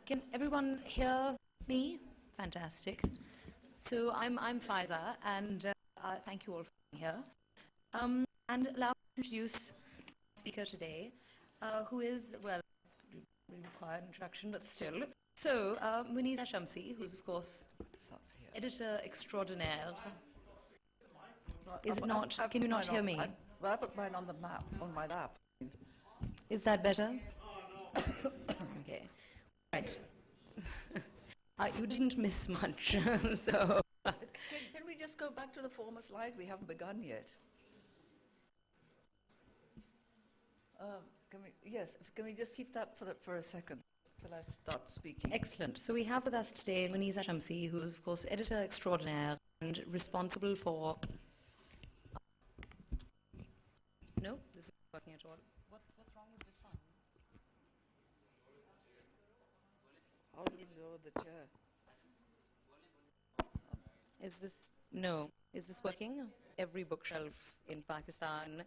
Can everyone hear me? Fantastic. So I'm Faiza, and thank you all for being here. And allow me to introduce the speaker today, who is, well, we require an introduction, but still. So, Muneeza Shamsie, who's, of course, editor extraordinaire. Is it not? Can you not hear me? Well, I put mine on the map, on my lap. Is that better? Okay. Right. You didn't miss much, so... Can we just go back to the former slide? We haven't begun yet. Can we just keep that for a second till I start speaking? Excellent. So we have with us today Muneeza Shamsie, who is, of course, editor extraordinaire and responsible for... No, this isn't working at all. What's wrong with this one? How do we lower the chair? Is this... No. Is this working? Every bookshelf in Pakistan,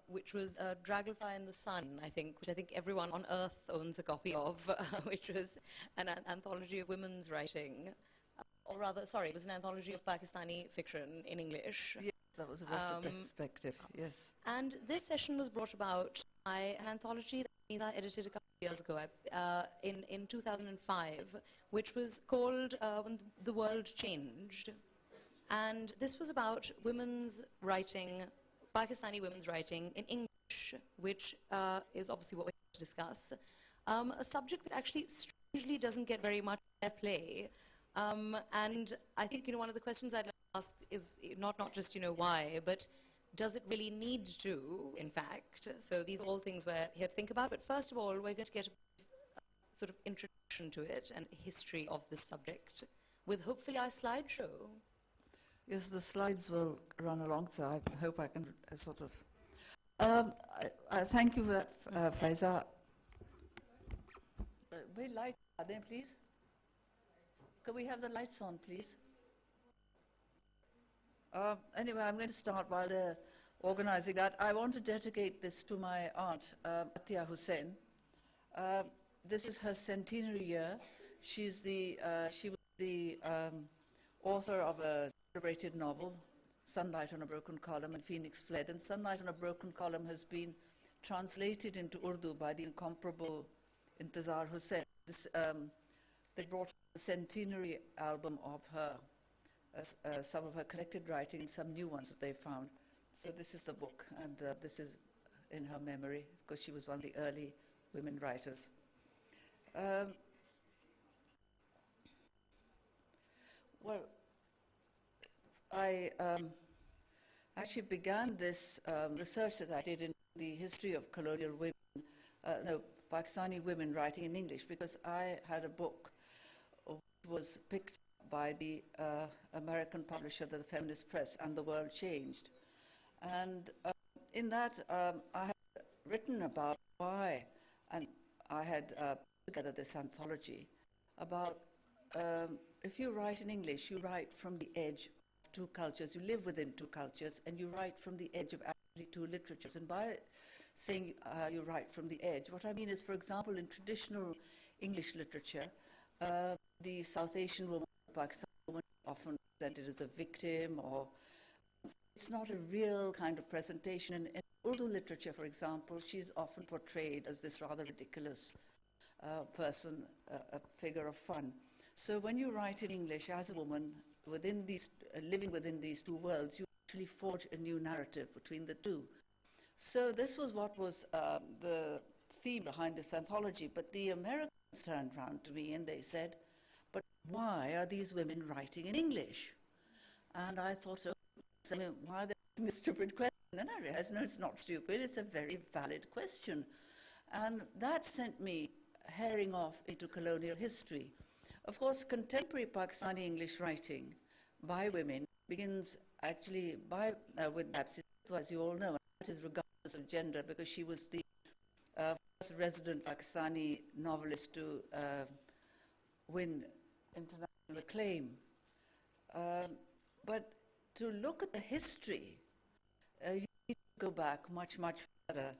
which was Dragonfly in the Sun, I think, which I think everyone on Earth owns a copy of, which was an anthology of women's writing. Or rather, sorry, it was an anthology of Pakistani fiction in English. Yes, that was a retrospective, yes. And this session was brought about by an anthology that Muneeza edited a couple of years ago, in 2005, which was called When the World Changed. And this was about women's writing, Pakistani women's writing in English, which is obviously what we're here to discuss. A subject that actually strangely doesn't get very much airplay. And I think, one of the questions I'd like to ask is not just, why, but does it really need to, in fact? So these are all things we're here to think about. But first of all, we're going to get a sort of introduction to it and history of this subject with hopefully our slideshow. Yes, the slides will run along, so I hope I can sort of... I thank you for that, Faiza. Where lights are there, please? Can we have the lights on, please? Anyway, I'm going to start while they're organizing that. I want to dedicate this to my aunt, Atiya Hussain. This is her centenary year. She was the author of a celebrated novel, Sunlight on a Broken Column, and Phoenix Fled. And Sunlight on a Broken Column has been translated into Urdu by the incomparable Intizar Hussain. They brought a centenary album of her, some of her collected writings, some new ones that they found. So this is the book, and this is in her memory, because she was one of the early women writers. Well, I actually began this research that I did in the history of colonial women, Pakistani women writing in English, because I had a book which was picked up by the American publisher, the Feminist Press, and The World Changed. And in that, I had written about why, and I had put together this anthology about if you write in English, you write from the edge of two cultures. You live within two cultures, and you write from the edge of actually two literatures. And by saying you write from the edge, what I mean is, for example, in traditional English literature, the South Asian woman, Pakistani woman, often presented as a victim, or it's not a real kind of presentation. In Urdu literature, for example, she's often portrayed as this rather ridiculous person, a figure of fun. So when you write in English as a woman, within these, living within these two worlds, you actually forge a new narrative between the two. So this was what was the theme behind this anthology. But the Americans turned around to me and they said, but why are these women writing in English? And I thought, why are they asking a stupid question? And I realized, no, it's not stupid, it's a very valid question. And that sent me herring off into colonial history. Of course, contemporary Pakistani English writing by women begins actually with Babsi, as you all know, that is regardless of gender, because she was the first resident Pakistani novelist to win international acclaim. But to look at the history, you need to go back much, much further.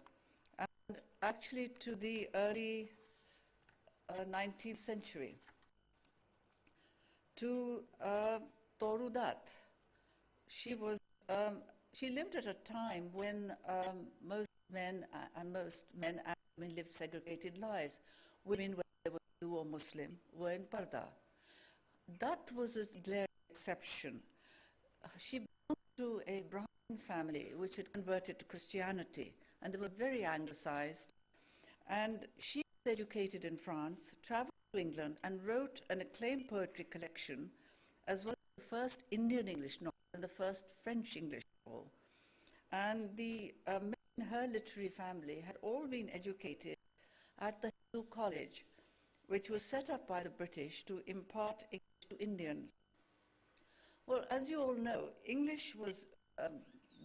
And actually to the early 19th century to Torudat. She lived at a time when most men and women lived segregated lives. Women, whether they were Hindu or Muslim, were in parda. That was a glaring exception. She belonged to a Brahmin family which had converted to Christianity, and they were very anglicized. And she was educated in France, traveled to England, and wrote an acclaimed poetry collection, as well as the first Indian English novel and the first French English novel. And the men in her literary family had all been educated at the Hindu College, which was set up by the British to impart English to Indians. Well, as you all know, English was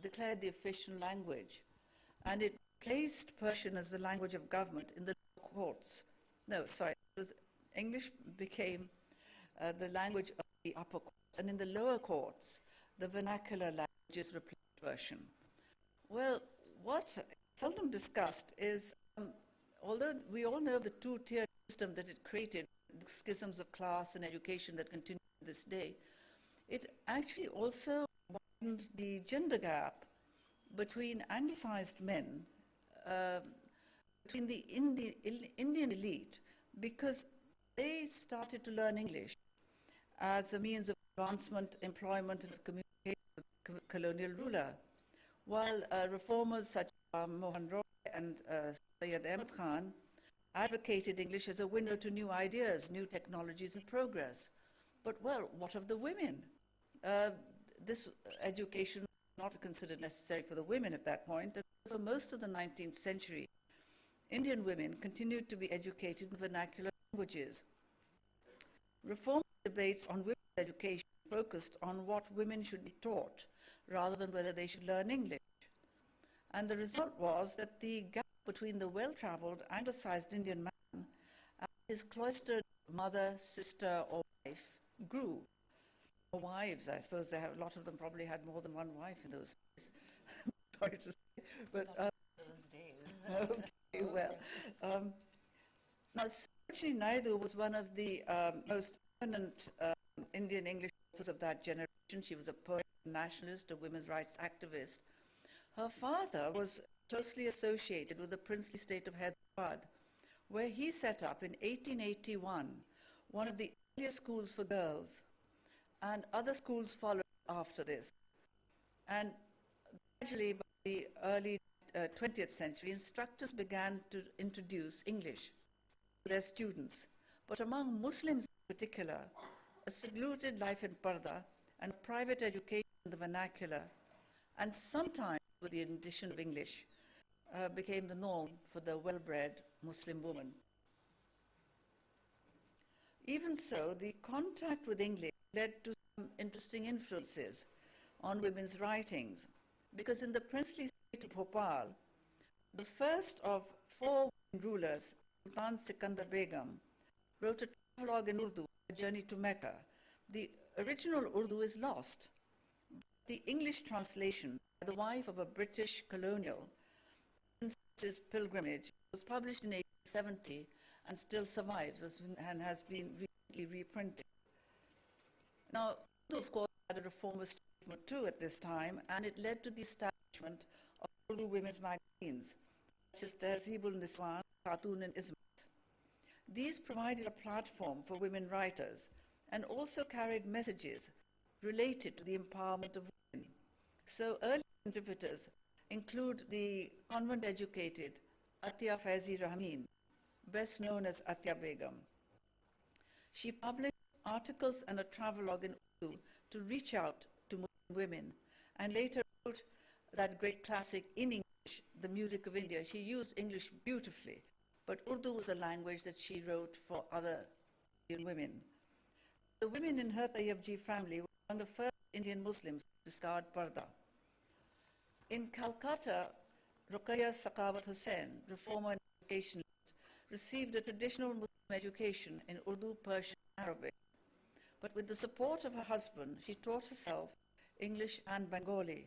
declared the official language, and it placed Persian as the language of government in the courts. No, sorry, English became the language of the upper courts, and in the lower courts, the vernacular languages replaced Persian. Well, what seldom discussed is, although we all know the two-tier system that it created, the schisms of class and education that continue to this day, it actually also widened the gender gap between anglicized men, between the Indian elite, because they started to learn English as a means of advancement, employment, and communication with the colonial ruler, while reformers such as Mohan Roy and Syed Ahmed Khan advocated English as a window to new ideas, new technologies, and progress. But, well, what of the women? This education was not considered necessary for the women at that point, and for most of the 19th century, Indian women continued to be educated in vernacular languages. Reform debates on women's education focused on what women should be taught, rather than whether they should learn English. And the result was that the gap between the well-traveled, anglicized Indian man and his cloistered mother, sister, or wife grew. Or wives, I suppose. A lot of them probably had more than one wife in those days. Sorry to say. But, those days. Okay, well. Now, Sarojini Naidu was one of the most eminent Indian English authors of that generation. She was a poet, a nationalist, a women's rights activist. Her father was closely associated with the princely state of Hyderabad, where he set up in 1881 one of the earliest schools for girls, and other schools followed after this. And gradually, by the early 20th century, instructors began to introduce English to their students. But among Muslims in particular, a secluded life in parda and private education in the vernacular, and sometimes with the addition of English, became the norm for the well-bred Muslim woman. Even so, the contact with English led to some interesting influences on women's writings, because in the princely state of Bhopal, the first of 4 rulers, Sultan Sikandar Begum, wrote a travelogue in Urdu, A Journey to Mecca. The original Urdu is lost. The English translation, by the wife of a British colonial, Princess's Pilgrimage, was published in 1870 and still survives and has been recently reprinted. Now, Urdu, of course, had a reformist movement too at this time, and it led to the establishment of Urdu women's magazines, such as Tehzeebul Niswan, Khatun, and Ismat. These provided a platform for women writers and also carried messages related to the empowerment of women. So early contributors include the convent-educated Atya Faizi Rahmin, best known as Atya Begum. She published articles and a travelogue in Urdu to reach out to Muslim women, and later wrote that great classic in English, The Music of India. She used English beautifully, but Urdu was a language that she wrote for other Indian women. The women in her Tayyabji family were among the first Indian Muslims to discard parda. In Calcutta, Ruqayya Sakawat Hussain, reformer and educationalist, received a traditional Muslim education in Urdu, Persian, and Arabic. But with the support of her husband, she taught herself English and Bengali.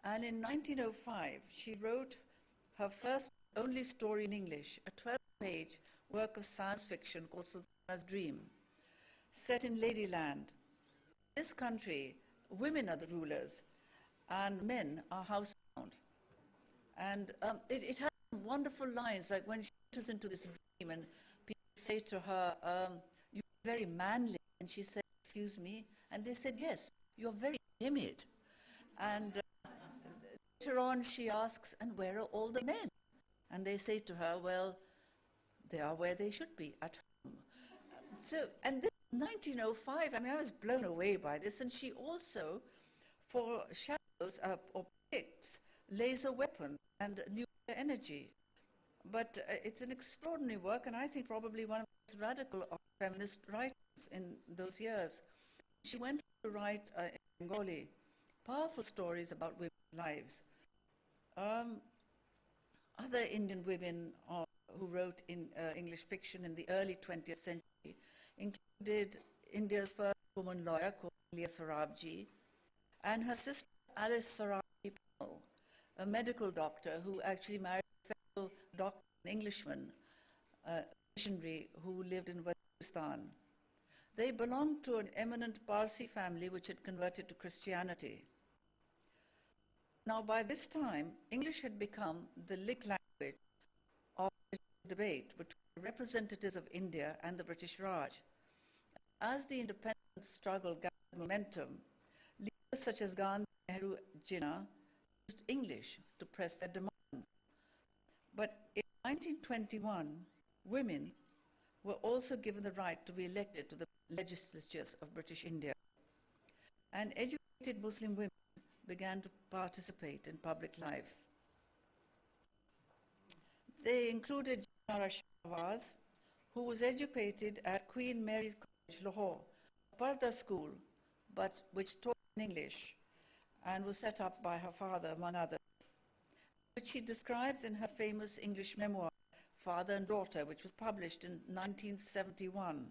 And in 1905, she wrote her first only story in English, a 12-page, work of science fiction called Sultana's Dream, set in Ladyland. In this country, women are the rulers and men are housebound. And it has wonderful lines, like when she enters into this dream and people say to her, you're very manly. And she said, excuse me? And they said, yes, you're very timid. And later on she asks, and where are all the men? And they say to her, well, they are where they should be, at home. So, and this 1905, I mean, I was blown away by this. And she also, for shadows or picts, laser weapons and nuclear energy. But it's an extraordinary work, and I think probably one of the most radical of feminist writers in those years. She went on to write in Bengali powerful stories about women's lives. Other Indian women who wrote in English fiction in the early 20th century included India's first woman lawyer called Leah Sarabji, and her sister Alice Sarabji, a medical doctor who actually married a fellow doctor, an Englishman, missionary who lived in Waziristan. They belonged to an eminent Parsi family which had converted to Christianity. Now, by this time, English had become the lick language of the debate between the representatives of India and the British Raj. As the independence struggle gathered momentum, leaders such as Gandhi, Nehru, Jinnah used English to press their demands. But in 1921, women were also given the right to be elected to the legislatures of British India. And educated Muslim women began to participate in public life. They included Janara Shahbaz, who was educated at Queen Mary's College, Lahore, a Parda school, but which taught in English and was set up by her father, among others, which she describes in her famous English memoir, Father and Daughter, which was published in 1971.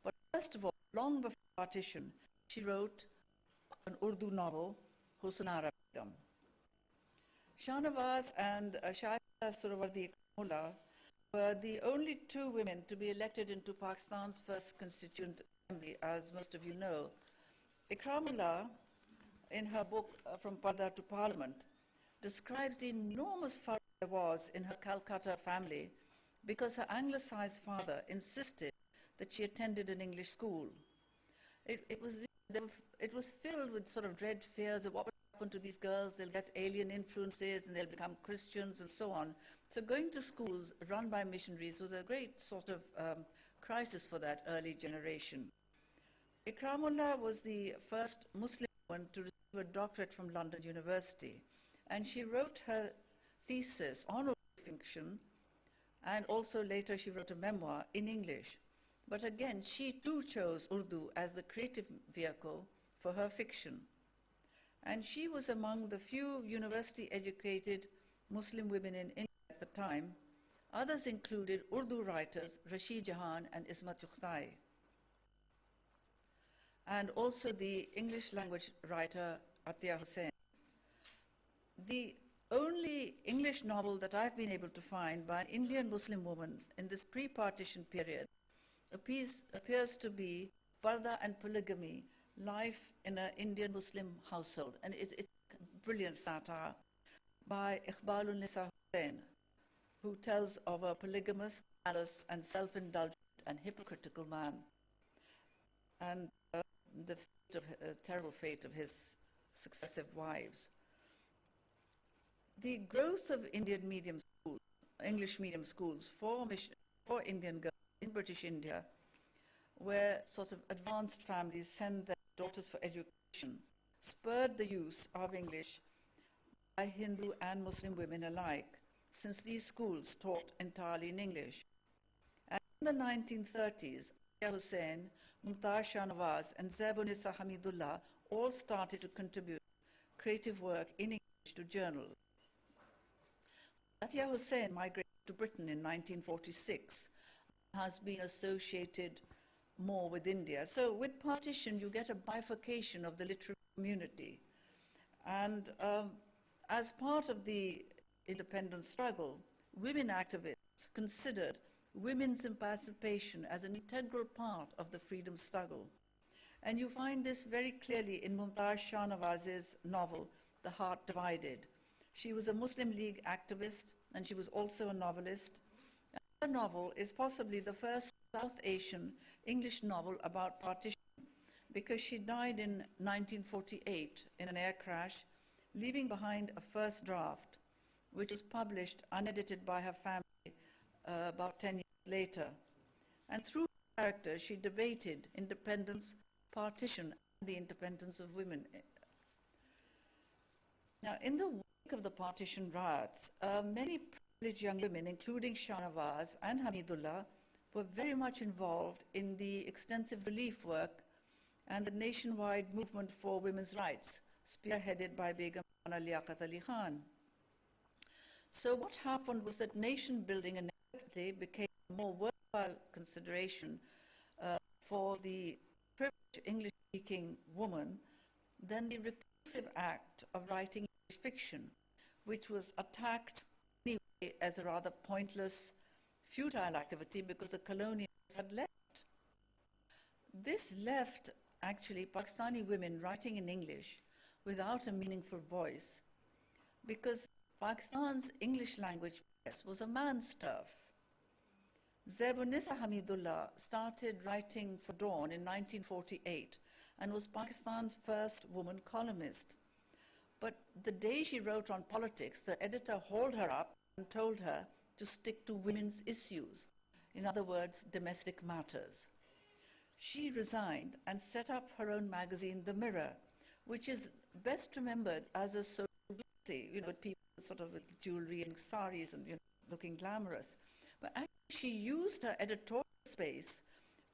But first of all, long before partition, she wrote an Urdu novel, Husnara Begum. Shahnawaz and Shahida Surawardi Mullah were the only two women to be elected into Pakistan's first Constituent Assembly, as most of you know. Ikramullah, in her book From Parda to Parliament, describes the enormous furrow there was in her Calcutta family because her anglicized father insisted that she attended an English school. It was filled with sort of dread fears of what would happen to these girls. They'll get alien influences and they'll become Christians and so on. So going to schools run by missionaries was a great sort of crisis for that early generation. Ikramullah was the first Muslim woman to receive a doctorate from London University, and she wrote her thesis on Urdu fiction, and also later she wrote a memoir in English. But again, she too chose Urdu as the creative vehicle for her fiction. And she was among the few university-educated Muslim women in India at the time. Others included Urdu writers Rashid Jahan and Ismat Chughtai, and also the English language writer Atiya Hussain. The only English novel that I've been able to find by an Indian Muslim woman in this pre-partition period appears to be Parda and Polygamy, Life in an Indian Muslim Household. And it's a brilliant satire by Iqbalul Nisa Hussain, who tells of a polygamous, callous, and self-indulgent and hypocritical man, and the terrible fate of his successive wives. The growth of Indian medium schools, English medium schools for Indian girls in British India, where sort of advanced families send their daughters for education, spurred the use of English by Hindu and Muslim women alike, since these schools taught entirely in English. And in the 1930s, Atiya Hussain, Mumtaz Shahnawaz, and Zaibunisa Hamidullah all started to contribute creative work in English to journals. Atiya Hussain migrated to Britain in 1946, has been associated more with India. So with partition, you get a bifurcation of the literary community. And as part of the independence struggle, women activists considered women's emancipation as an integral part of the freedom struggle. And you find this very clearly in Mumtaz Shahnawaz's novel, The Heart Divided. She was a Muslim League activist, and she was also a novelist. Her novel is possibly the first South Asian English novel about partition, because she died in 1948 in an air crash, leaving behind a first draft, which was published unedited by her family about 10 years later. And through her character, she debated independence, partition, and the independence of women. Now, in the wake of the partition riots, many privileged young women, including Shahnawaz and Hamidullah, were very much involved in the extensive relief work and the nationwide movement for women's rights, spearheaded by Begum Liaquat Ali Khan. So what happened was that nation building inevitably became a more worthwhile consideration for the privileged English-speaking woman than the reclusive act of writing English fiction, which was attacked anyway as a rather pointless, futile activity because the colonials had left. This left, actually, Pakistani women writing in English without a meaningful voice, because Pakistan's English language press was a man's turf. Zebunissa Hamidullah started writing for Dawn in 1948 and was Pakistan's first woman columnist. But the day she wrote on politics, the editor hauled her up and told her to stick to women's issues, in other words, domestic matters. She resigned and set up her own magazine, The Mirror, which is best remembered as a social beauty, people sort of with jewelry and saris and looking glamorous. But actually she used her editorial space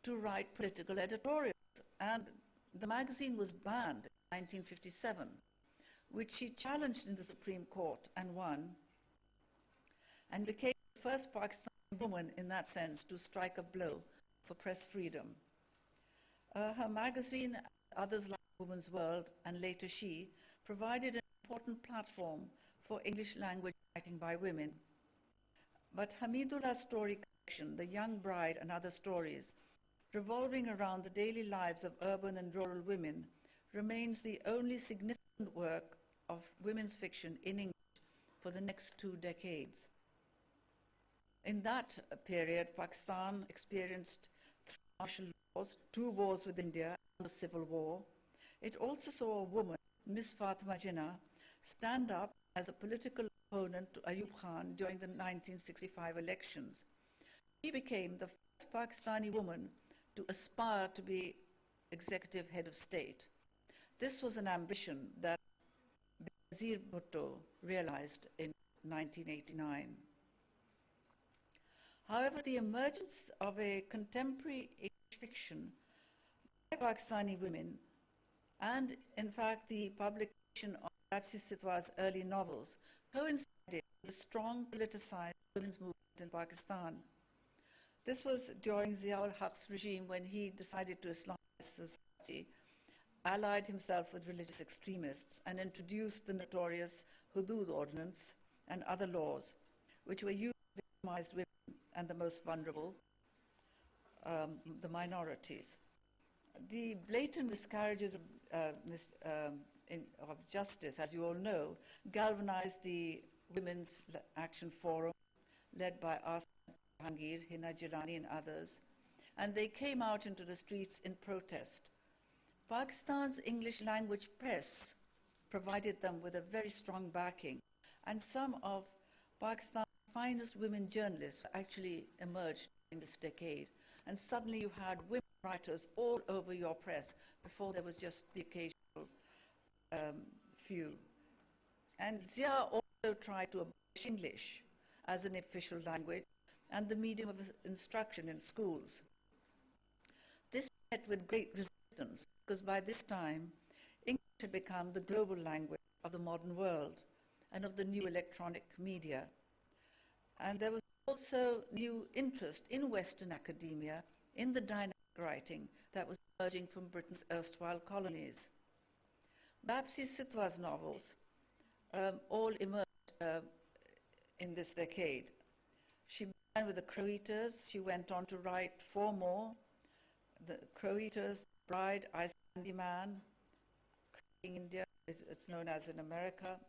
to write political editorials, and the magazine was banned in 1957, which she challenged in the Supreme Court and won, and became the first Pakistani woman in that sense to strike a blow for press freedom. Her magazine, others like Woman's World, and later She, provided an important platform for English language writing by women. But Hamidullah's story collection, The Young Bride and Other Stories, revolving around the daily lives of urban and rural women, remains the only significant work of women's fiction in English for the next 2 decades. In that period, Pakistan experienced 3 martial laws, 2 wars with India, and a civil war. It also saw a woman, Miss Fatima Jinnah, stand up as a political opponent to Ayub Khan during the 1965 elections. She became the first Pakistani woman to aspire to be executive head of state. This was an ambition that Benazir Bhutto realized in 1989. However, the emergence of a contemporary English fiction by Pakistani women, and in fact the publication of Tapsi Sitwa's early novels, coincided with a strong politicized women's movement in Pakistan. This was during Zia-ul Haq's regime, when he decided to Islamize society, allied himself with religious extremists, and introduced the notorious Hudud Ordinance and other laws, which were used to victimize women and the most vulnerable, the minorities. The blatant miscarriages of justice, as you all know, galvanized the Women's Action Forum, led by Asma Jahangir, Hina Jilani, and others, and they came out into the streets in protest. Pakistan's English language press provided them with a very strong backing, and some of Pakistan's finest women journalists actually emerged in this decade. And suddenly you had women writers all over your press. Before, there was just the occasional few. And Zia also tried to abolish English as an official language and the medium of instruction in schools. This met with great resistance, because by this time, English had become the global language of the modern world and of the new electronic media. And there was also new interest in Western academia in the dynamic writing that was emerging from Britain's erstwhile colonies. Tapsi Sitwa's novels all emerged in this decade. She began with the Crow Eaters. She went on to write 4 more: The Crow Eaters, Bride, Icelandic Man, in India, it's known as in America,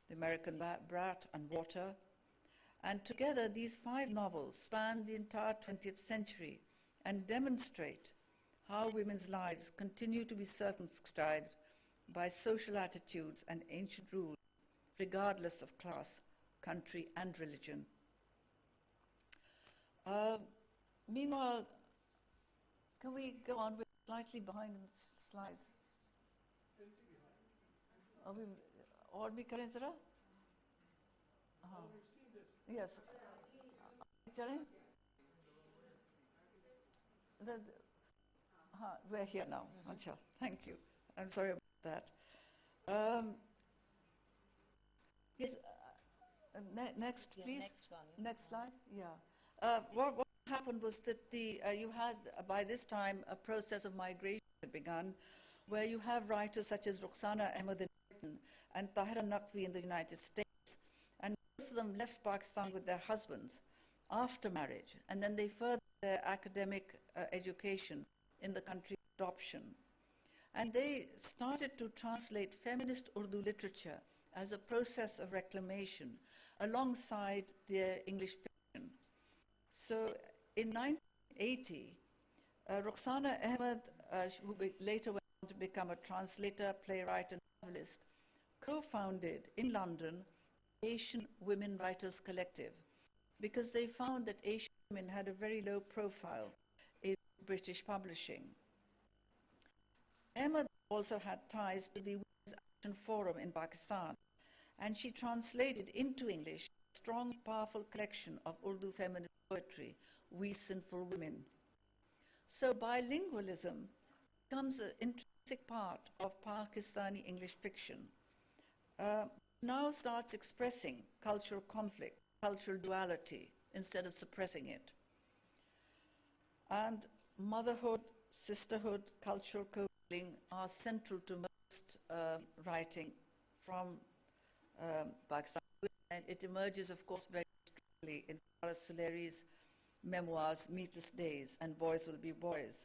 The American Brat, and Water. And together, these 5 novels span the entire 20th century and demonstrate how women's lives continue to be circumscribed by social attitudes and ancient rules, regardless of class, country, and religion. Meanwhile, can we go on with slightly behind the slides? और भी करें जरा? हाँ. Yes. चलें? We're here now. Ansha, thank you. I'm sorry about that. Yes. Next, please. Next one. Next slide. Yeah. What happened was that you had, by this time, a process of migration had begun, where you have writers such as Rukhsana Ahmed in Britain and Tahira Naqvi in the United States, and most of them left Pakistan with their husbands after marriage, and then they furthered their academic education in the country of adoption. And they started to translate feminist Urdu literature as a process of reclamation alongside their English fiction. So in 1980, Rukhsana Ahmed, who later went on to become a translator, playwright, and novelist, co-founded in London Asian Women Writers Collective, because they found that Asian women had a very low profile in British publishing. Ahmed also had ties to the Women's Action Forum in Pakistan, and she translated into English a strong, powerful collection of Urdu feminist poetry, We Sinful Women. So bilingualism becomes an intrinsic part of Pakistani English fiction. Now starts expressing cultural conflict, cultural duality, instead of suppressing it. And motherhood, sisterhood, cultural co-healing are central to most writing from Pakistan. And it emerges, of course, very strongly in Sarah Suleri's memoirs, Meatless Days and Boys Will Be Boys.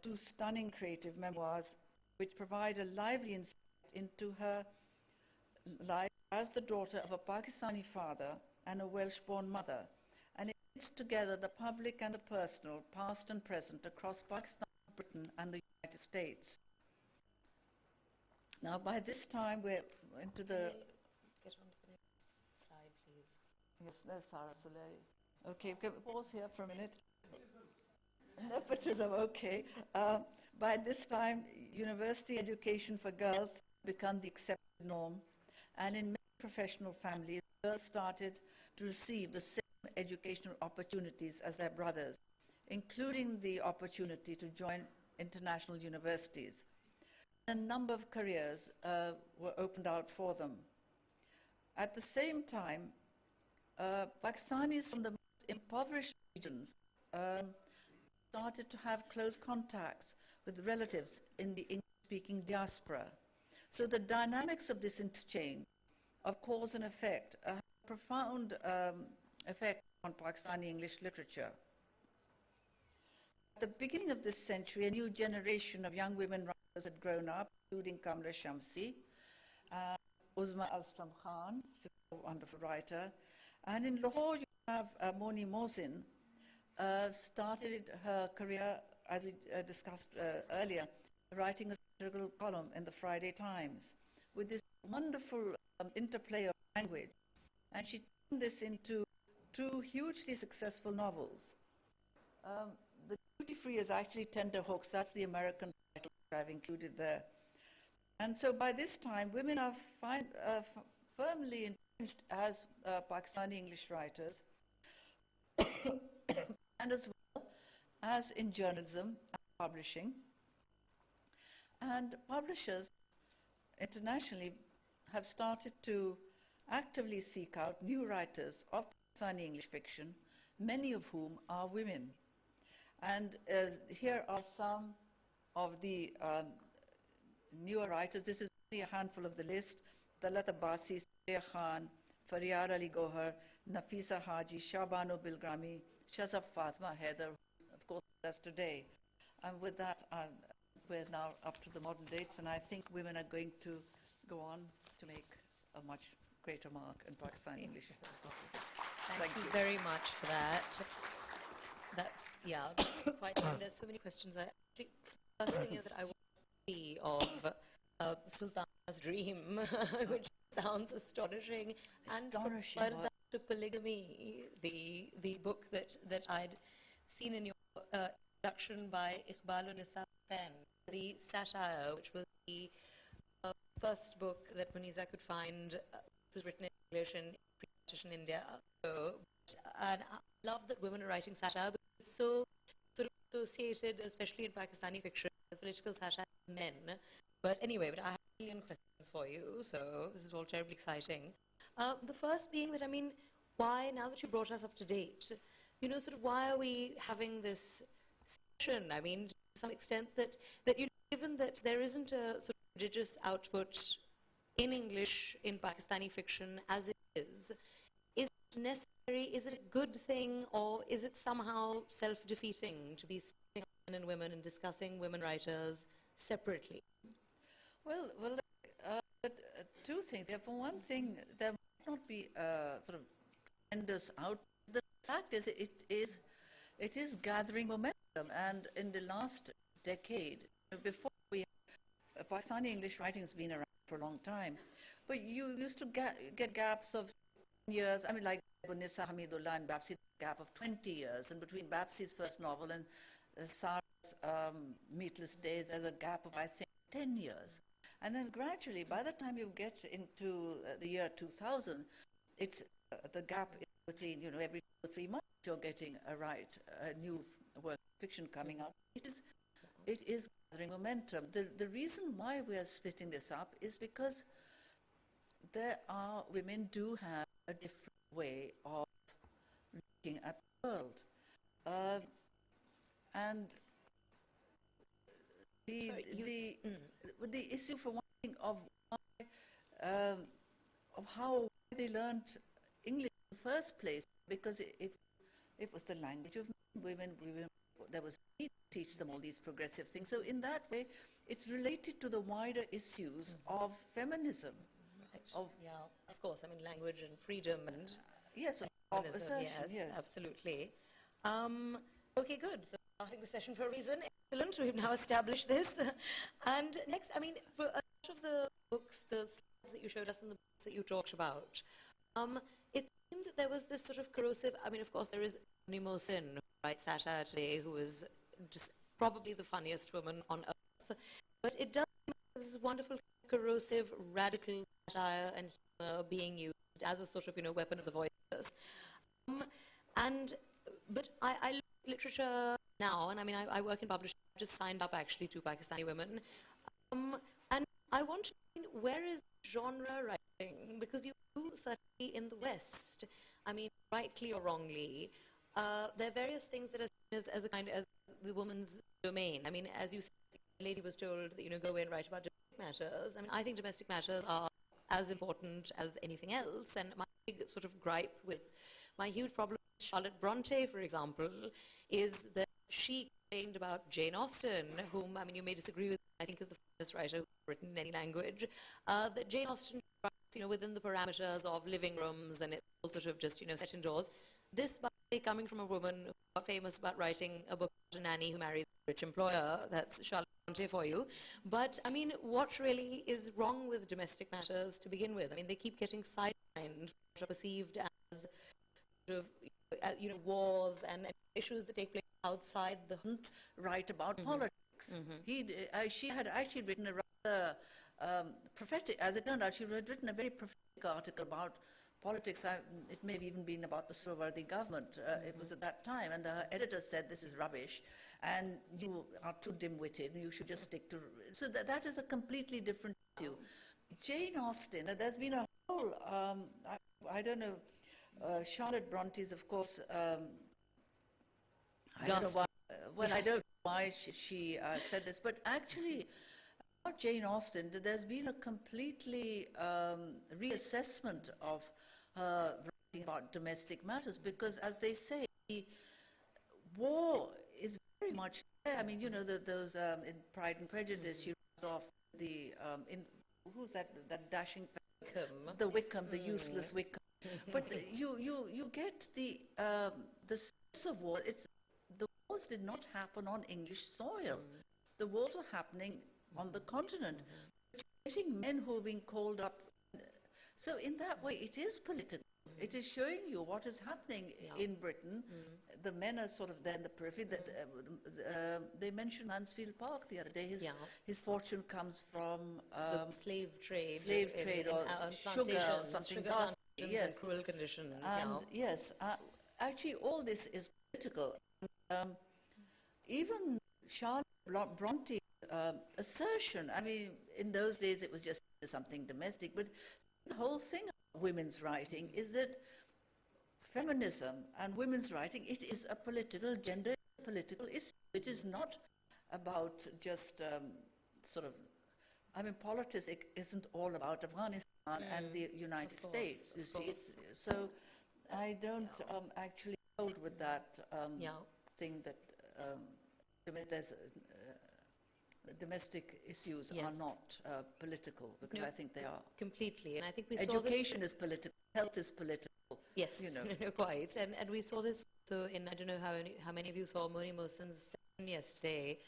2 stunning creative memoirs which provide a lively insight into her life as the daughter of a Pakistani father and a Welsh-born mother, and it brings together the public and the personal, past and present, across Pakistan, Britain, and the United States. Now, by this time, we're into the... Get on to the next slide, please. Yes, there's Sarah Suleri. Okay, can we pause here for a minute? Nepotism, okay. By this time, university education for girls became the accepted norm, and in many professional families, girls started to receive the same educational opportunities as their brothers, including the opportunity to join international universities. A number of careers were opened out for them. At the same time, Pakistanis from the most impoverished regions started to have close contacts with relatives in the English-speaking diaspora. So the dynamics of this interchange of cause and effect have a profound effect on Pakistani English literature. At the beginning of this century, a new generation of young women writers had grown up, including Muneeza Shamsie, Uzma Aslam Khan, a wonderful writer. And in Lahore, you have Moni Mohsin, started her career, as we discussed earlier, writing a satirical column in the Friday Times with this wonderful interplay of language. And she turned this into 2 hugely successful novels. The Duty Free is actually Tender Hooks. That's the American title that I've included there. And so by this time, women are firmly entrenched as Pakistani English writers, and as well as in journalism and publishing. And publishers internationally have started to actively seek out new writers of Pakistani English fiction, many of whom are women. And here are some of the newer writers. This is only a handful of the list: Talat Abbasi, Surya Khan, Faryar Ali Gohar, Nafisa Haji, Shabano Bilgrami, Shazaf Fatma Heather, of course, that's today. And with that, we're now up to the modern dates, and I think women are going to go on to make a much greater mark in Pakistani English. Thank you very much for that. That's quite, there's so many questions. Actually, first thing is that I want to be of Sultana's Dream, which sounds astonishing. Astonishing. And further to polygamy, the book that I'd seen in your introduction by Iqbal Nisa Sen, the satire, which was the first book that Muneeza could find, which was written in English in pre-partition India. And I love that women are writing satire, but it's so sort of associated, especially in Pakistani fiction, with political satire of men. But anyway, I have a million questions for you, so this is all terribly exciting. The first being that, I mean, why, now that you brought us up to date, you know, sort of why are we having this session? I mean, to some extent that you know, given that there isn't a sort of prodigious output in English in Pakistani fiction as it is it necessary, is it a good thing, or is it somehow self-defeating to be splitting men and women and discussing women writers separately? Well, two things. For one thing, there might not be sort of tremendous out. The fact is, it is gathering momentum, and in the last decade, before Pakistani English writing has been around for a long time, but you used to get gaps of years. I mean, like Nisa Hamidullah and Babsi, gap of 20 years, and between Babsi's first novel and Sarah's Meatless Days, there's a gap of, I think, 10 years. And then gradually, by the time you get into the year 2000, it's the gap is between, you know, every 2 or 3 months you're getting a new work of fiction coming out. It is gathering momentum. The reason why we are splitting this up is because women do have a different way of looking at the world. And the issue, for one thing, of how they learned English in the first place, because it was the language of women. There was need to teach them all these progressive things. So in that way, it's related to the wider issues of feminism. Right. Yeah, of course. I mean, language and freedom and yes, of assertion. Yes, absolutely. Okay, good. So starting the session for a reason. Excellent. We've now established this. And next, I mean, for a lot of the books, the slides that you showed us and the books that you talked about, it seems that there was this sort of corrosive. I mean, of course, there is Uni Mohsin, who writes satire today, who is just probably the funniest woman on earth. But it does seem like this wonderful, corrosive, radical satire and humor being used as a sort of, you know, weapon of the voices. But I look at literature now, and I mean, I work in publishing. I just signed up actually to Pakistani Women, and I want to know, where is genre writing? Because you do, certainly in the West, I mean, rightly or wrongly, there are various things that are seen as a kind of as the woman's domain. I mean, as you said, the lady was told that, you know, go away and write about domestic matters. I mean, I think domestic matters are as important as anything else, and my big sort of gripe with my huge problem with Charlotte Bronte, for example, is that she complained about Jane Austen, whom, I mean, you may disagree with, I think is the finest writer who's written in any language, that Jane Austen writes, you know, within the parameters of living rooms, and it's all sort of just, you know, set indoors. This, by the way, coming from a woman who got famous about writing a book about a nanny who marries a rich employer. That's Charlotte Bronte for you. But, I mean, what really is wrong with domestic matters to begin with? I mean, they keep getting sidelined, perceived as sort of, you know, wars and issues that take place outside the write about politics. She had actually written a rather prophetic, as it turned out, she had written a very prophetic article about politics. It may have even been about the Suhrawardi government. It was at that time, and her editor said, this is rubbish, and you are too dim-witted, and you should just stick to... So that is a completely different issue. Jane Austen, there's been a whole... I don't know... Charlotte Bronte's, of course, I don't know why, I don't know why she said this, but actually, about Jane Austen, there's been a completely reassessment of writing about domestic matters, because, as they say, war is very much there. I mean, you know, those in Pride and Prejudice, she runs off who's that dashing, Wickham. the Wickham, the useless Wickham. But you get the sense of war. The wars did not happen on English soil. The wars were happening on the continent. Getting men who are being called up. So in that way, it is political. It is showing you what is happening in Britain. The men are sort of there in the periphery. They mentioned Mansfield Park the other day. His fortune comes from the slave trade, or sugar or something. Sugar plantations and cruel conditions. And yes, actually, all this is political. Even Charlotte Bronte's assertion. I mean, in those days, it was just something domestic, but the whole thing of women's writing is that feminism and women's writing, it is a political, gender political issue. It is not about just sort of, I mean, politics isn't all about Afghanistan and the United States, you see. So I don't actually hold with that thing that there's domestic issues are not political, because I think they are. Completely, and I think we saw education is political, health is political. Yes, you know. No, quite, and we saw this also in, I don't know how many of you saw Moni Mohsen's session yesterday.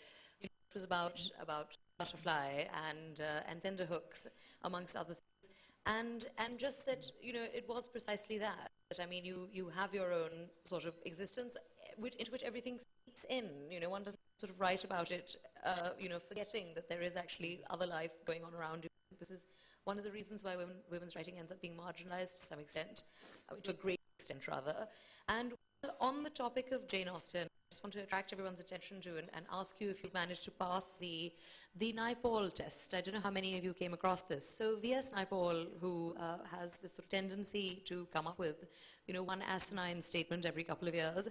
It was about butterfly and tender hooks, amongst other things, and just that, you know, it was precisely that. I mean, you have your own sort of existence, into which everything seeps in. You know, one doesn't sort of write about it, you know, forgetting that there is actually other life going on around you. This is one of the reasons why women's writing ends up being marginalized to some extent, to a great extent rather. And on the topic of Jane Austen, I just want to attract everyone's attention to and ask you if you've managed to pass the Naipaul test. I don't know how many of you came across this. So V.S. Naipaul, who has this sort of tendency to come up with, you know, one asinine statement every couple of years,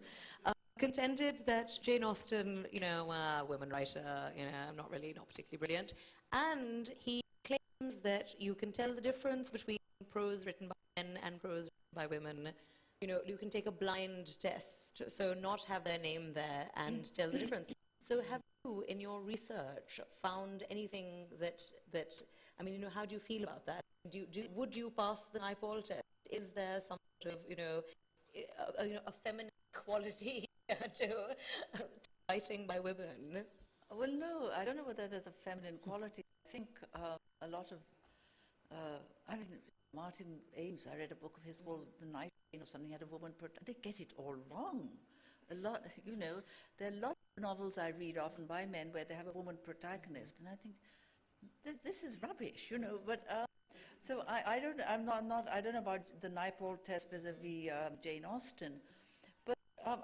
contended that Jane Austen, you know, women writer, you know, not particularly brilliant. And he claims that you can tell the difference between prose written by men and prose written by women. You know, you can take a blind test, so not have their name there and tell the difference. So have you, in your research, found anything that I mean, you know, how do you feel about that? Would you pass the Naipaul test? Is there some sort of, you know, a feminine quality to writing by women? Well, no, I don't know whether there's a feminine quality. I think a lot of, I mean, Martin Ames, I read a book of his called The Night Train or something, had a woman, they get it all wrong. A lot, you know, there are a lot of novels I read often by men where they have a woman protagonist, and I think, this is rubbish, you know, but, so I don't know about the Naipaul test vis-a-vis Jane Austen, but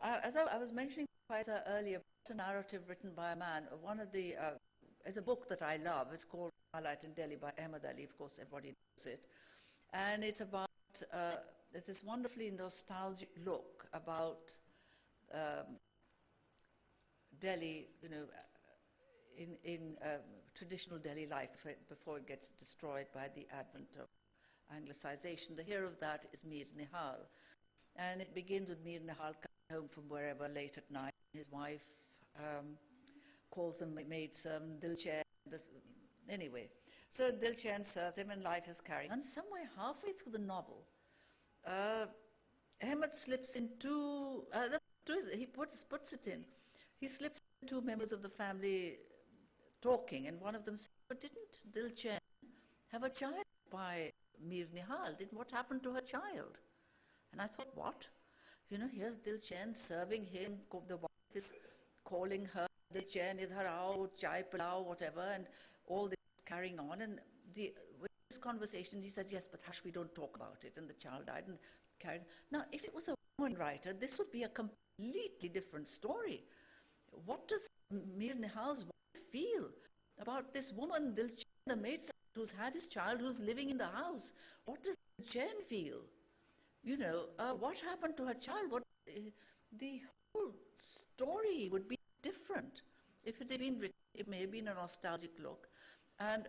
as I was mentioning to Faiza earlier, a narrative written by a man, one of the, it's a book that I love, it's called Twilight in Delhi by Ahmed Ali, of course everybody knows it, and it's about, there's this wonderfully nostalgic look about Delhi, you know, in traditional Delhi life before it gets destroyed by the advent of Anglicization. The hero of that is Mir Nihal. And it begins with Mir Nihal coming home from wherever late at night. His wife calls him, made some Dilchen. Anyway, so Dilchen serves him and life is carrying. And somewhere halfway through the novel, Ahmed slips into, he puts it in, he slips into two members of the family talking, and one of them said, but didn't Dilchen have a child by Mir Nihal? What happened to her child? And I thought, what? You know, here's Dilchen serving him, the wife is calling her, Dilchen, idhar aao, chai pilao, whatever, and all this carrying on. And with this conversation, he said, yes, but hush, we don't talk about it. And the child died and carried. Now, if it was a woman writer, this would be a completely different story. What does Mir Nihal's wife feel about this woman, Dilchen, the maid who's had his child, who's living in the house? What does Dilchen feel? You know, what happened to her child? The whole story would be different if it had been written. It may have been a nostalgic look. And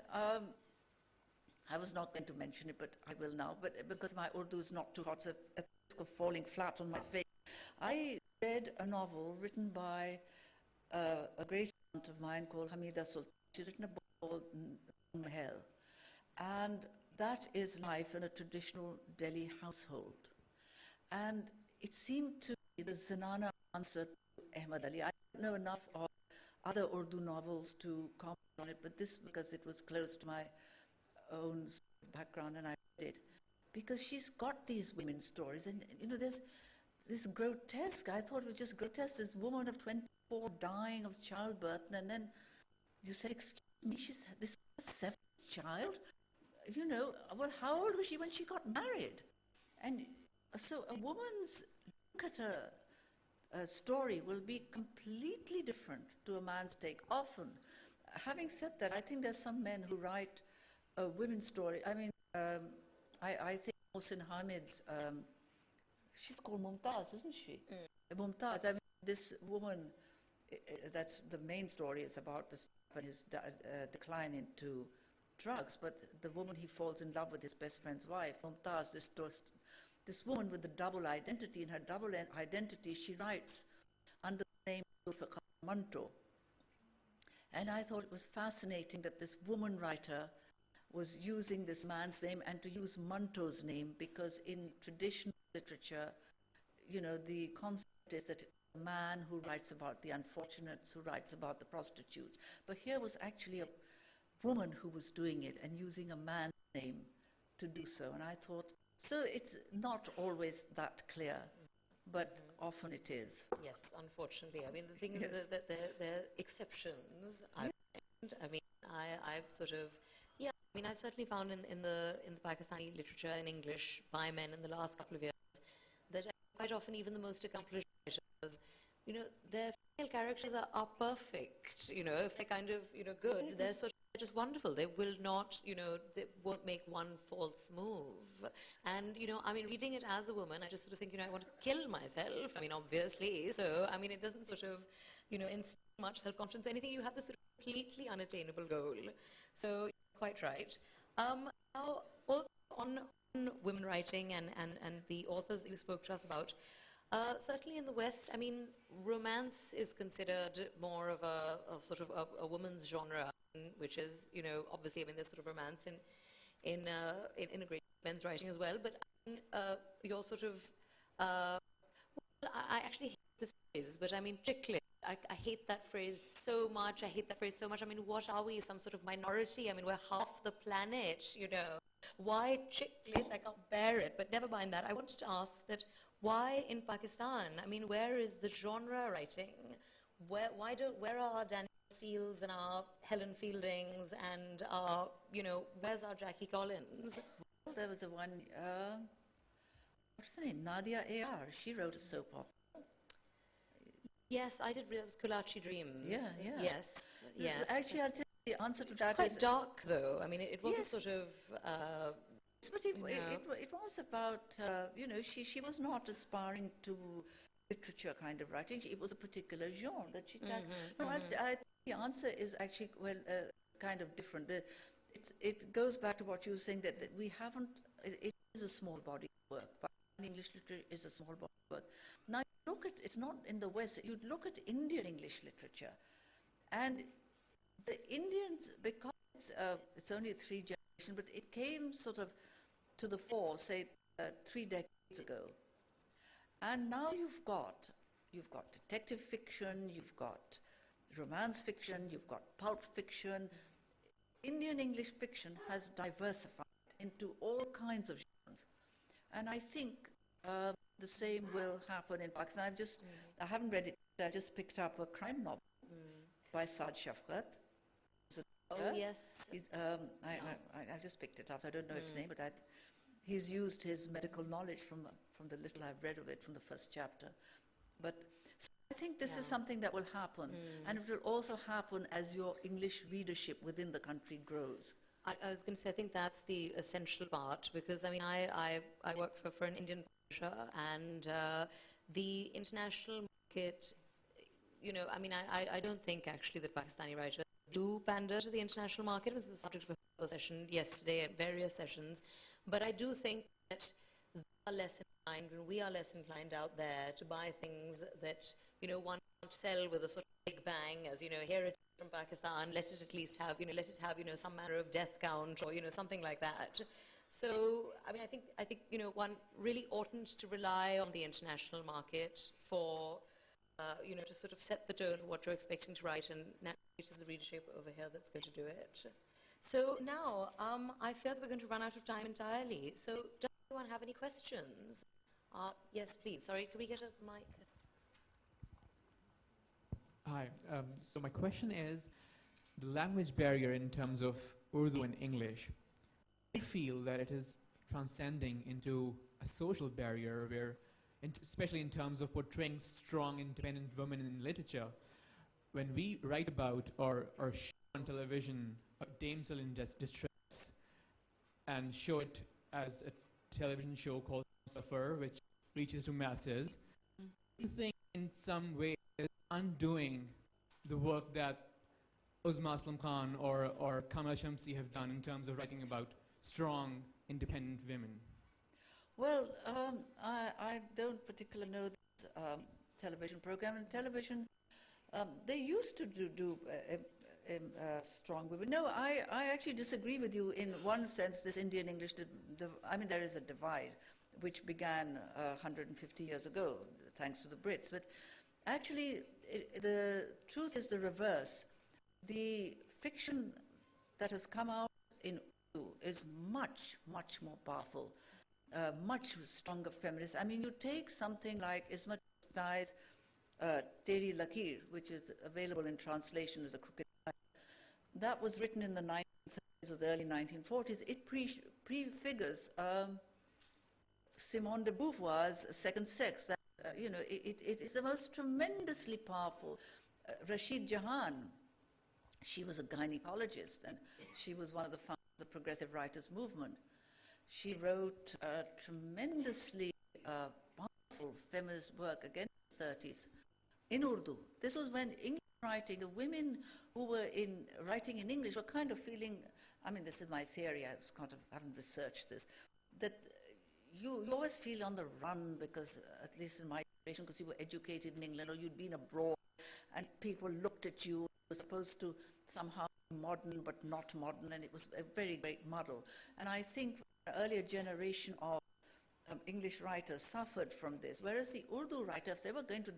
I was not going to mention it, but I will now, but because my Urdu is not too hot, so at the risk of falling flat on my face. I read a novel written by a great aunt of mine called Muneeza Sultan. She's written a book called Mahal, and that is life in a traditional Delhi household. And it seemed to be the Zanana answer to Ahmad Ali. I don't know enough of other Urdu novels to comment on it, but this, because it was close to my own background, and I read it, because she's got these women's stories, and you know, there's this grotesque, I thought it was just grotesque, this woman of 24 dying of childbirth, and then you said, excuse me, she's had this seventh child? You know, well, how old was she when she got married? And so a woman's look at a story will be completely different to a man's take, often. Having said that, I think there's some men who write a women's story. I mean, I think Mohsin Hamid's, she's called Mumtaz, isn't she? Mumtaz, I mean, this woman, that's the main story, it's about this, his decline into drugs, but the woman he falls in love with, his best friend's wife, Mumtaz, this woman with the double identity. In her double identity, she writes under the name Zulfikar Manto. And I thought it was fascinating that this woman writer was using this man's name and to use Manto's name, because in traditional literature, you know, the concept is that a man who writes about the unfortunates, who writes about the prostitutes. But here was actually a woman who was doing it and using a man's name to do so. And I thought, so it's not always that clear, but often it is. Yes, unfortunately. I mean, the thing Yes. is that there are exceptions. I mean, I've sort of, yeah, I mean, I've certainly found in the Pakistani literature in English by men in the last couple of years that quite often even the most accomplished writers, you know, their female characters are perfect. You know, if they're kind of, you know, good, they're sort of just wonderful. They will not, you know, they won't make one false move. And, you know, I mean, reading it as a woman, I just sort of think, you know, I want to kill myself. I mean, obviously. So, I mean, it doesn't sort of, you know, instill much self-confidence or anything. You have this sort of completely unattainable goal. So, quite right. Now, also on women writing and the authors that you spoke to us about, certainly in the West, I mean, romance is considered more of a sort of a woman's genre, which is, you know, obviously, I mean, there's sort of romance in a great men's writing as well. But you're sort of, well, I actually hate this phrase, but I mean, chick lit. I hate that phrase so much. I hate that phrase so much. I mean, what are we? Some sort of minority? I mean, we're half the planet, you know. Why chick lit? I can't bear it. But never mind that. I wanted to ask that why in Pakistan? I mean, where is the genre writing? Where are our Daniel Steeles and our Helen Fieldings and our, you know, where's our Jackie Collins? Well, there was a one, what's her name? Nadia A.R. She wrote a soap opera. Yes, I did realize Kulachi Dreams. Yeah, yeah. Yes, yes. Actually, I'll tell you the answer to It's that quite is... dark, though. I mean, it wasn't Yes. sort of... But it was about, you know, she was not aspiring to literature kind of writing. It was a particular genre that she did. The answer is actually, well, kind of different. It goes back to what you were saying, that we haven't, it is a small body of work. But English literature is a small body of work. Now, look at, it's not in the West, you look at Indian English literature. And the Indians, because it's only 3 generations, but it came sort of to the fore, say, 3 decades ago. And now you've got detective fiction, you've got romance fiction, you've got pulp fiction. Indian English fiction has diversified into all kinds of genres. And I think the same will happen in Pakistan. I haven't read it, I just picked up a crime novel by Saad Shafqat. Oh, yes. I just picked it up, so I don't know its name, but he's used his medical knowledge from the little I've read of it, from the first chapter. But so I think this is something that will happen, and it will also happen as your English readership within the country grows. I was going to say, I think that's the essential part, because, I mean, I work for an Indian publisher, and the international market, you know, I mean, I don't think actually that Pakistani writers do pander to the international market. This is a subject for session yesterday at various sessions, but I do think that they are less inclined, and we are less inclined out there to buy things that, one can't sell with a sort of big bang, as, here it is from Pakistan, let it at least have, let it have, some manner of death count or, something like that. So, I mean, I think, one really oughtn't to rely on the international market for, to sort of set the tone for what you're expecting to write, and naturally it is the readership over here that's going to do it. So now, I fear that we're going to run out of time entirely. So does anyone have any questions? Yes, please. Sorry, can we get a mic? Hi. So my question is, the language barrier in terms of Urdu and English, I feel that it is transcending into a social barrier where, especially in terms of portraying strong, independent women in literature, when we write about or show on television a damsel in distress and show it as a television show called Suffer, which reaches to masses, do you think in some way is undoing the work that Muneeza Shamsie Khan or Colonial Shamsie have done in terms of writing about strong, independent women? Well, I don't particularly know this television program. In television, they used to do strong women. No, I actually disagree with you in one sense. This Indian English, I mean, there is a divide which began 150 years ago, thanks to the Brits. But actually, the truth is the reverse. The fiction that has come out in Urdu is much, much more powerful, much stronger feminist. I mean, you take something like Ismat Dai's Teri Lakir, which is available in translation as a crooked line. That was written in the 1930s or the early 1940s. It prefigures Simone de Beauvoir's Second Sex. That, it is the most tremendously powerful. Rashid Jahan, she was a gynecologist, and she was one of the founders of the Progressive Writers Movement. She wrote tremendously powerful feminist work against the 30s in Urdu. This was when English writing, the women who were writing in English were kind of feeling, I mean, this is my theory, I haven't researched this, that you always feel on the run because, at least in my generation, because you were educated in England or you'd been abroad and people looked at you, were supposed to somehow be modern but not modern, and it was a very great muddle. And I think the earlier generation of English writers suffered from this, whereas the Urdu writers, they were going to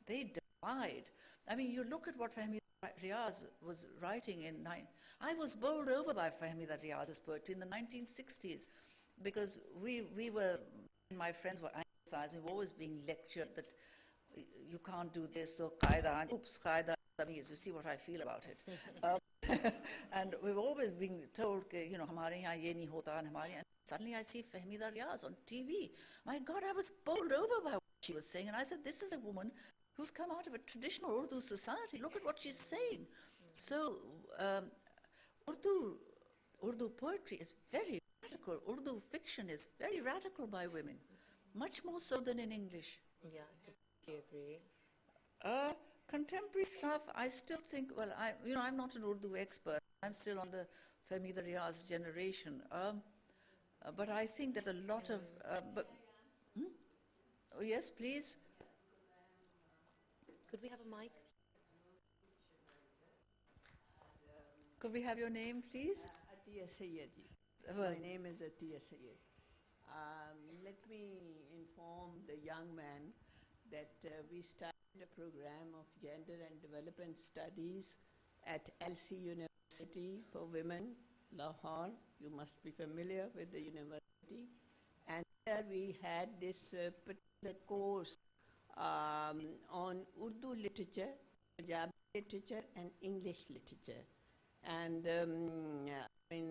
they defied. I mean, you look at what Fahmida Riaz was writing I was bowled over by Fahmida Riaz's poetry in the 1960s, because my friends were anglicized, we were always being lectured that you can't do this, so qaida, oops, qaida, you see what I feel about it. And we were always being told, hamare yahan ye nahi hota, and suddenly I see Fahmida Riaz on TV. My God, I was bowled over by what she was saying, and I said, this is a woman who's come out of a traditional Urdu society. Look at what she's saying. So Urdu poetry is very radical. Urdu fiction is very radical by women, much more so than in English. Yeah, I completely agree. Contemporary stuff, I still think, well, I'm not an Urdu expert. I'm still on the Fahmida Riaz generation. But I think there's a lot of... Oh, yes, please. Could we have a mic? Could we have your name, please? Atiya Sayyed. My name is Atiya Sayyed. Let me inform the young man that we started a program of Gender and Development Studies at LC University for Women, Lahore. You must be familiar with the university. And there we had this particular course on Urdu literature, Punjabi literature, and English literature. And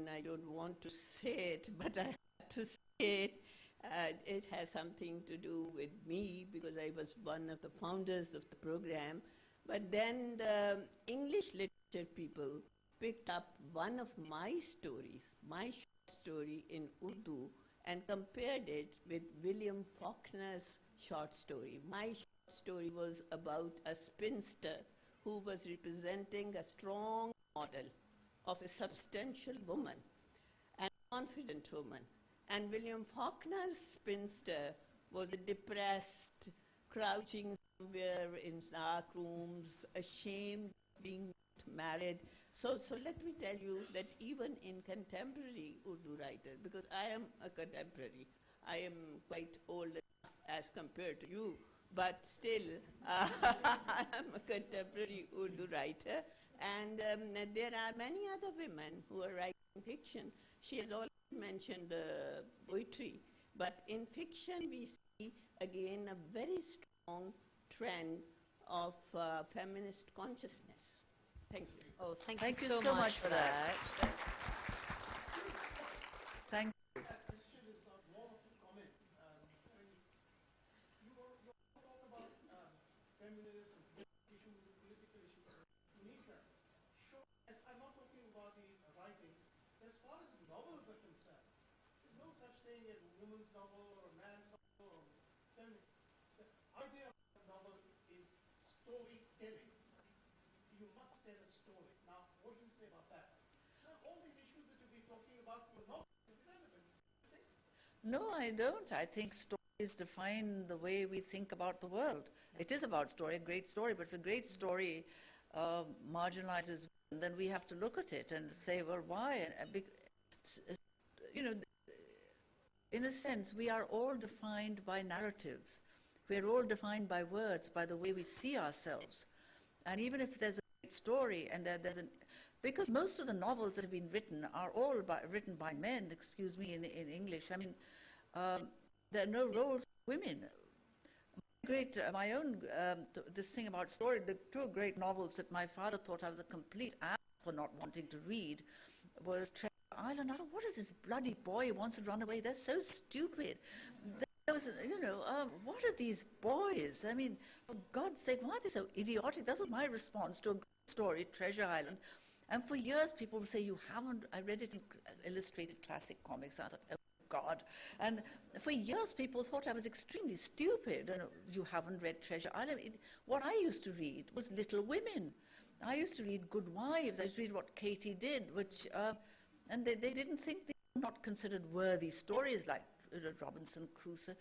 I don't want to say it, but I have to say it. It has something to do with me because I was one of the founders of the program. But then the English literature people picked up one of my stories, my short story in Urdu, and compared it with William Faulkner's short story. My short story was about a spinster who was representing a strong model of a substantial woman and confident woman. And William Faulkner's spinster was a depressed, crouching somewhere in dark rooms, ashamed of being married. So let me tell you that even in contemporary Urdu writers, because I am a contemporary, I am quite old enough as compared to you, but still I am a contemporary Urdu writer, and there are many other women who are writing fiction. She has already mentioned poetry, but in fiction we see again a very strong trend of feminist consciousness. Thank you. Oh, thank Thank you you so so much much for for that. that. Thank That question is more of a comment. You all talk about feminism, issues, and political issues. Muneeza, I'm not talking about the writings. As far as novels are concerned, there's no such thing as a woman's novel or a man's novel or feminism. The idea of a novel is storytelling. You must tell a story. Now, what do you say about that? Now, all these issues that you've been talking about for novels is irrelevant. No, I don't. I think stories define the way we think about the world. It is about story, a great story, but if a great story marginalizes women, then we have to look at it and say, well, why? You know, in a sense, we are all defined by narratives. We are all defined by words, by the way we see ourselves. And even if there's a great story and because most of the novels that have been written are all written by men, excuse me, in English. I mean, there are no roles for women. My own, this thing about story, the two great novels that my father thought I was a complete ass for not wanting to read was Treasure Island. I thought, what is this bloody boy who wants to run away? They're so stupid. There was, what are these boys? I mean, for God's sake, why are they so idiotic? That was my response to a great story, Treasure Island. And for years, people would say, you haven't, I read it in illustrated classic comics. I thought, oh, God. And for years, people thought I was extremely stupid. And you haven't read Treasure Island. What I used to read was Little Women. I used to read Good Wives. I used to read what Katie did, which, and they didn't think they were not considered worthy stories like Robinson Crusoe.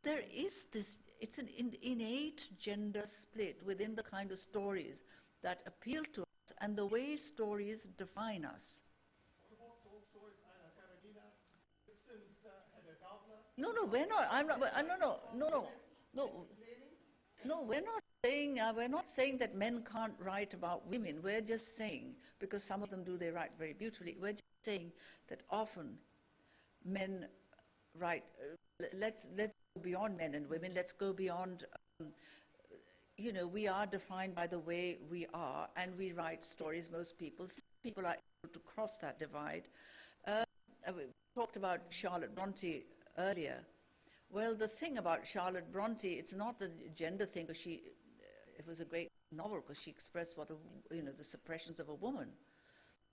There is this, it's an innate gender split within the kind of stories that appeal to us and the way stories define us. What about Tolstoy's Anna Karenina, Ibsen's Hedda Gabler? No, we're not. I'm not. No, we're not saying that men can't write about women. We're just saying, because some of them do, they write very beautifully. We're just saying that often men write. Let's go beyond men and women. Let's go beyond. We are defined by the way we are, and we write stories. Most people, some people are able to cross that divide. We talked about Charlotte Bronte earlier. Well, the thing about Charlotte Bronte, it's not the gender thing, because it was a great novel because she expressed what the suppressions of a woman.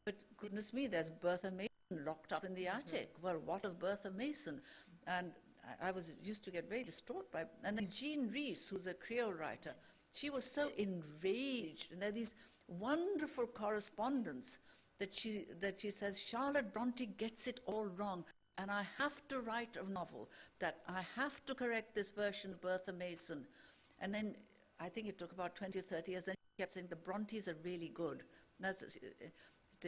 But goodness me, there's Bertha Mason locked up in the attic. Well, what of Bertha Mason? And I used to get very distraught by. And then Jean Rhys, who's a Creole writer, she was so enraged, and there are these wonderful correspondence that she says Charlotte Bronte gets it all wrong. And I have to write a novel that I have to correct this version of Bertha Mason. And then I think it took about 20 or 30 years, then she kept saying the Brontes are really good.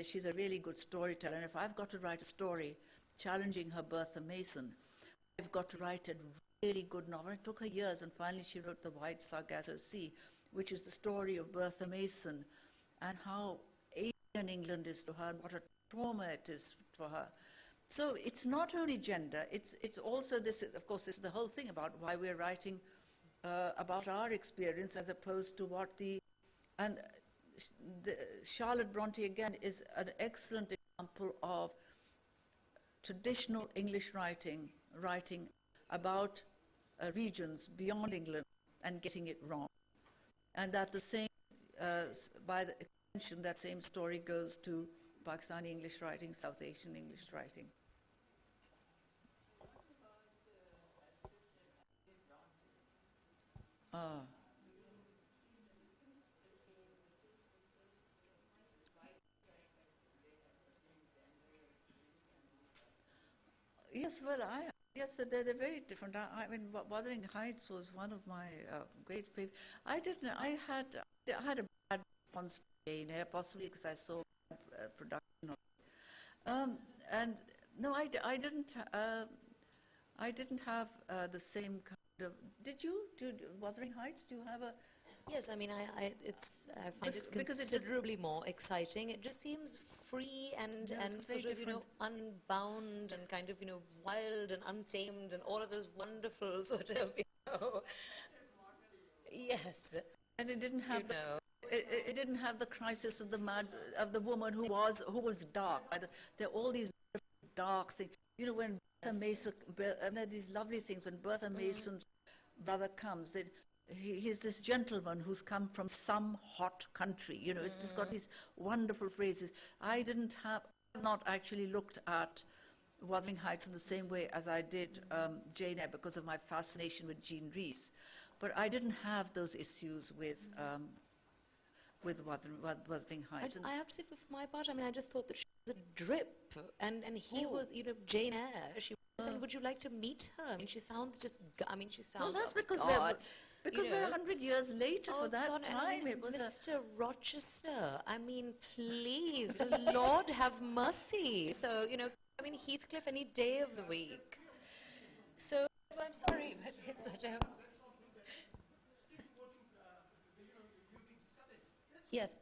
She's a really good storyteller. And if I've got to write a story challenging her Bertha Mason, I've got to write a really good novel. It took her years, and finally she wrote The White Sargasso Sea, which is the story of Bertha Mason and how alien England is to her and what a trauma it is for her. So it's not only gender, it's also this, of course, this is the whole thing about why we're writing about our experience as opposed to what Charlotte Bronte, again, is an excellent example of traditional English writing about regions beyond England and getting it wrong. And that the same, by the extension, that same story goes to Pakistani English writing, South Asian English writing. Yes, well, yes, they're very different. I mean, Wuthering Heights was one of my great favorites. I had a bad response to Jane Eyre, possibly because I saw production of it. And no, I didn't have the same kind of. Did you? Wuthering Heights? Do you have a? Yes, I mean, I find it Because it just- considerably more exciting. It just seems free and, Yes, and very sort of, different. unbound and kind of, wild and untamed and all of those wonderful sort of, yes, And it didn't have you the. know. It didn't have the crisis of the woman who was dark. There are all these dark things. You know, when Bertha Mason, and there are these lovely things when Bertha Mason's brother comes. He's this gentleman who's come from some hot country. You know, it's got these wonderful phrases. I've not actually looked at Wuthering Heights in the same way as I did Jane Eyre because of my fascination with Jean Rhys. But I didn't have those issues with Wuthering Heights. I have to say, for my part, I mean, I just thought that she was a drip, and he was, Jane Eyre. She was, and would you like to meet her? I mean, she sounds just. She sounds. Well, that's oh my because God, we're 100 years later for that God, and time. I mean, It was Mr. Rochester. I mean, please, Lord have mercy. So I mean, Heathcliff any day of the week. So I'm sorry, but it's sort of. Yes.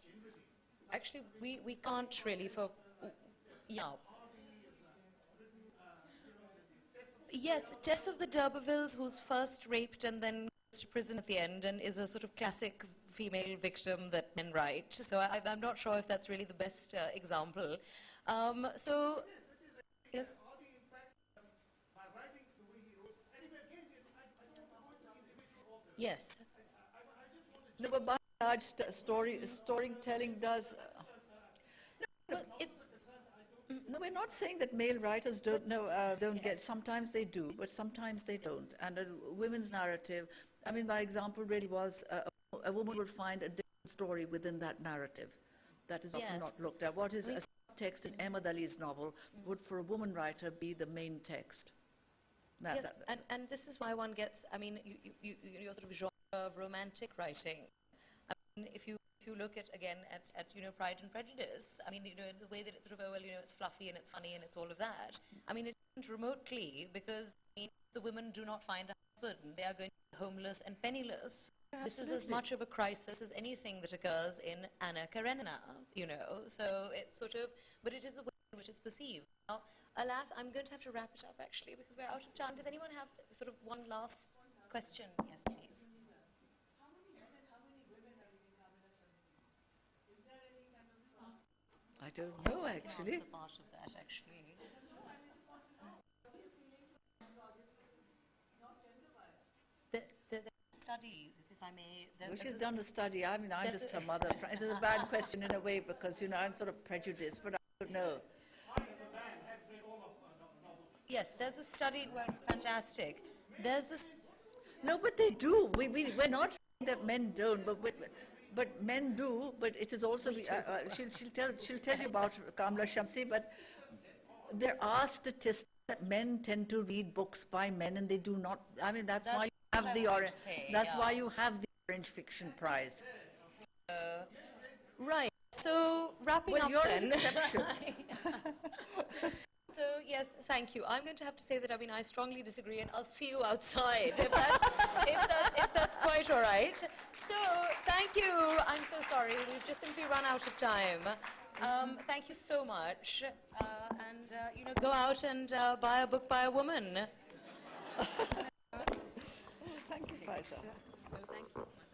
Actually, we can't really yeah. Yes, Tess of the D'Urbervilles, who's first raped and then goes to prison at the end and is a sort of classic female victim that men write. So I'm not sure if that's really the best example. So, yes. Hardy, in fact, by writing the way he wrote, anyway, again, I don't want to go into the individual author. Yes. I just want to. no, but by and large, storytelling does. Well, No, we're not saying that male writers don't get. Sometimes they do, but sometimes they don't. And a women's narrative, I mean, my example really was a woman will find a different story within that narrative. That is often not Yes. looked at. What is a subtext in Emma Dali's novel would, for a woman writer, be the main text. yes, and this is why one gets, I mean, your sort of genre of romantic writing. I mean, if you look at Pride and Prejudice, I mean, the way that it's sort of, it's fluffy and it's funny and it's all of that. I mean, it isn't remotely because the women do not find a husband. They are going to be homeless and penniless. This is as much of a crisis as anything that occurs in Anna Karenina, So it's sort of, but it is a way in which it's perceived. Now, alas, I'm going to have to wrap it up actually because we're out of time. Does anyone have sort of one last question? Yes, please. I don't know, actually. Answer part of that, actually. The studies, if I may. Well, she's done a study. I mean, I'm just her mother. It is a bad question in a way because, I'm sort of prejudiced, but I don't know. Yes, there's a study. Well, fantastic. There's this. No, but they do. We're not saying that men don't, but men do. But it is also she'll tell you about Kamla Shamsi. But there are statistics that men tend to read books by men, and they do not. I mean, that's why you have the orange. That's why you have the Orange Fiction Prize. Right. So wrapping Well, up you're then. an exception. So yes, thank you. I'm going to have to say that I strongly disagree, and I'll see you outside if that's quite all right. So thank you. I'm so sorry. We've just simply run out of time. Thank you so much, and go out and buy a book by a woman. Thank you, Faiza. No, thank you so much.